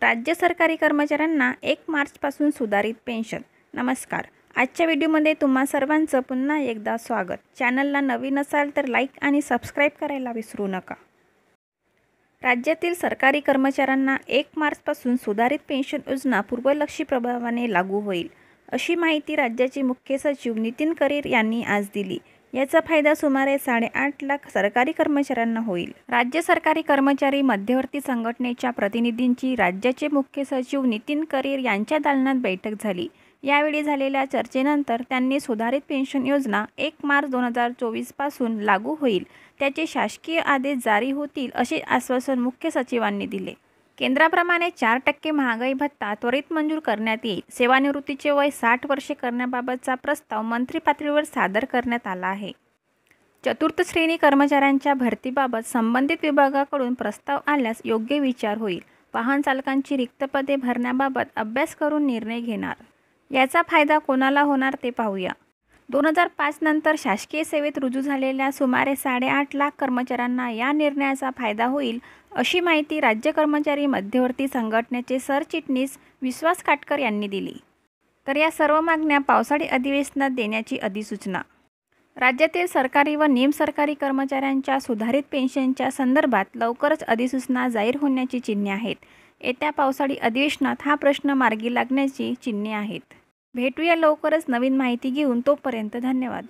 राज्य सरकारी कर्मचाऱ्यांना 1 मार्चपासून सुधारित पेन्शन. नमस्कार. आजच्या व्हिडिओमध्ये तुम्हा सर्वांचं पुन्हा एकदा स्वागत. चॅनलला नवीन असाल तर लाईक आणि सबस्क्राईब करायला विसरू नका. राज्यातील सरकारी कर्मचाऱ्यांना 1 मार्चपासून सुधारित पेन्शन योजना पूर्वलक्षी प्रभावाने लागू होईल, अशी माहिती राज्याचे मुख्य सचिव नितीन करीर यांनी आज दिली. याचा फायदा सुमारे 8.5 लाख सरकारी कर्मचाऱ्यांना होईल. राज्य सरकारी कर्मचारी मध्यवर्ती संघटनेच्या प्रतिनिधींची राज्याचे मुख्य सचिव नितीन करीर यांच्या दालनात बैठक झाली. यावेळी झालेल्या चर्चेनंतर त्यांनी सुधारित पेन्शन योजना 1 मार्च 2024 पासून लागू होईल, त्याचे शासकीय आदेश जारी होतील असे आश्वासन मुख्य सचिवांनी दिले. केंद्राप्रमाणे 4% महागाई भत्ता त्वरित मंजूर करण्यात येईल. सेवानिवृत्तीचे वय 60 वर्षे करण्याबाबतचा प्रस्ताव मंत्री पातळीवर सादर करण्यात आला आहे. चतुर्थ श्रेणी कर्मचाऱ्यांच्या भरतीबाबत संबंधित विभागाकडून प्रस्ताव आल्यास योग्य विचार होईल. वाहन चालकांची रिक्त पदे भरण्याबाबत अभ्यास करून निर्णय घेणार. याचा फायदा कोणाला होणार ते पाहूया. 2005 नंतर शासकीय सेवेत रुजू झालेल्या सुमारे 8.5 लाख कर्मचाऱ्यांना या निर्णयाचा फायदा होईल, अशी माहिती राज्य कर्मचारी मध्यवर्ती संघटनेचे सरचिटणीस विश्वास काटकर यांनी दिली. तर या सर्व मागण्या पावसाळी अधिवेशनात देण्याची अधिसूचना. राज्यातील सरकारी व निमसरकारी कर्मचाऱ्यांच्या सुधारित पेन्शनच्या संदर्भात लवकरच अधिसूचना जाहीर होण्याची चिन्हे आहेत. येत्या पावसाळी अधिवेशनात हा प्रश्न मार्गी लागण्याची चिन्हे आहेत. भेटूया लवकरच नवीन माहिती घेऊन. तोपर्यंत धन्यवाद.